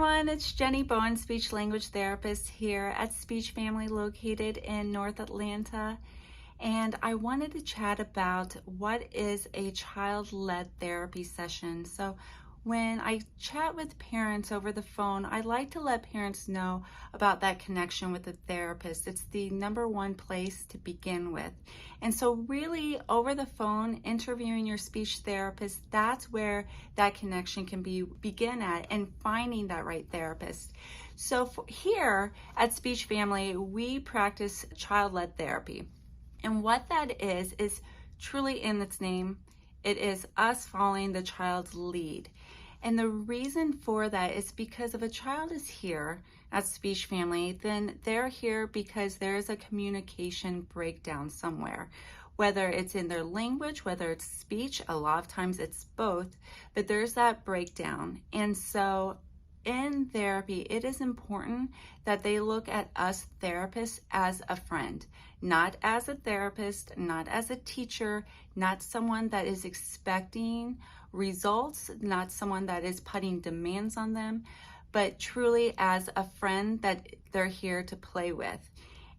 everyone, it's Jenny Bowen, speech language therapist here at Speech Family located in North Atlanta. And I wanted to chat about what is a child-led therapy session. So when I chat with parents over the phone, I like to let parents know about that connection with the therapist. It's the number one place to begin with. And so really over the phone, interviewing your speech therapist, that's where that connection can begin at, and finding that right therapist. So here at Speech Family, we practice child-led therapy. And what that is truly in its name. It is us following the child's lead. And the reason for that is because if a child is here at Speech Family, then they're here because there is a communication breakdown somewhere. Whether it's in their language, whether it's speech, a lot of times it's both, but there's that breakdown. And so in therapy, it is important that they look at us therapists as a friend, not as a therapist, not as a teacher, not someone that is expecting results, not someone that is putting demands on them, but truly as a friend that they're here to play with.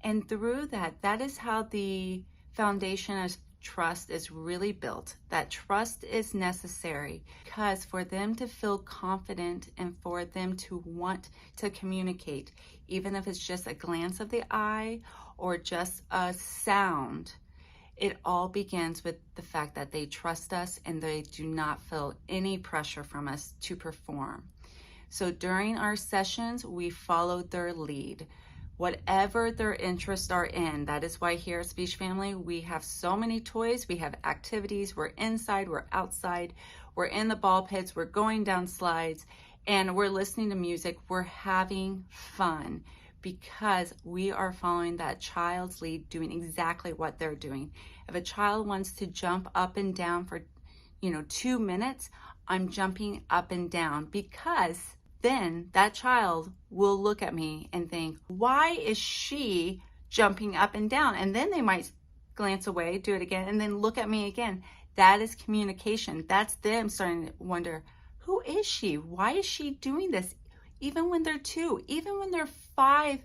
And through that, that is how the foundation of trust is really built. That trust is necessary because for them to feel confident and for them to want to communicate, even if it's just a glance of the eye or just a sound, it all begins with the fact that they trust us and they do not feel any pressure from us to perform. So during our sessions, we follow their lead. Whatever their interests are in. That is why here at Speech Family, we have so many toys, we have activities, we're inside, we're outside, we're in the ball pits, we're going down slides, and we're listening to music, we're having fun because we are following that child's lead, doing exactly what they're doing. If a child wants to jump up and down for 2 minutes, I'm jumping up and down because then that child will look at me and think, why is she jumping up and down? And then they might glance away, do it again, and then look at me again. That is communication. That's them starting to wonder, who is she? Why is she doing this? Even when they're 2, even when they're 5,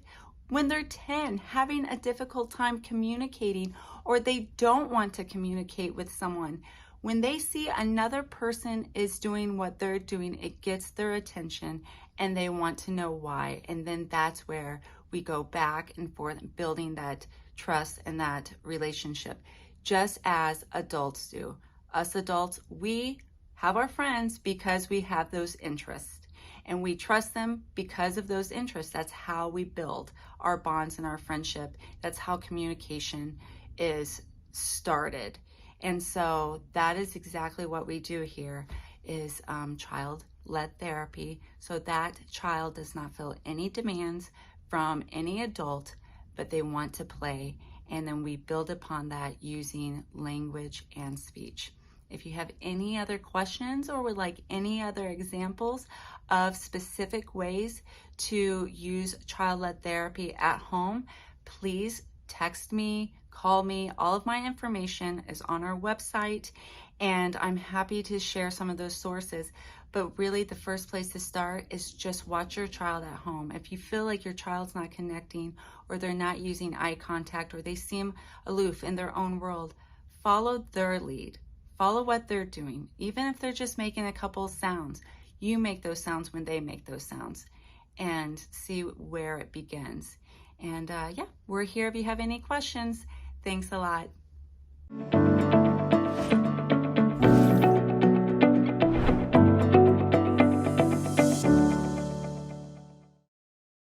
when they're 10, having a difficult time communicating, or they don't want to communicate with someone. When they see another person is doing what they're doing, it gets their attention and they want to know why. And then that's where we go back and forth, building that trust and that relationship, just as adults do. Us adults, we have our friends because we have those interests. And we trust them because of those interests. That's how we build our bonds and our friendship. That's how communication is started. And so that is exactly what we do here is child-led therapy. So that child does not feel any demands from any adult, but they want to play. And then we build upon that using language and speech. If you have any other questions or would like any other examples of specific ways to use child-led therapy at home, please text me, call me. All of my information is on our website, and I'm happy to share some of those sources. But really, the first place to start is just watch your child at home. If you feel like your child's not connecting, or they're not using eye contact, or they seem aloof in their own world, follow their lead. Follow what they're doing. Even if they're just making a couple of sounds, you make those sounds when they make those sounds, and see where it begins. And yeah, we're here if you have any questions. Thanks a lot.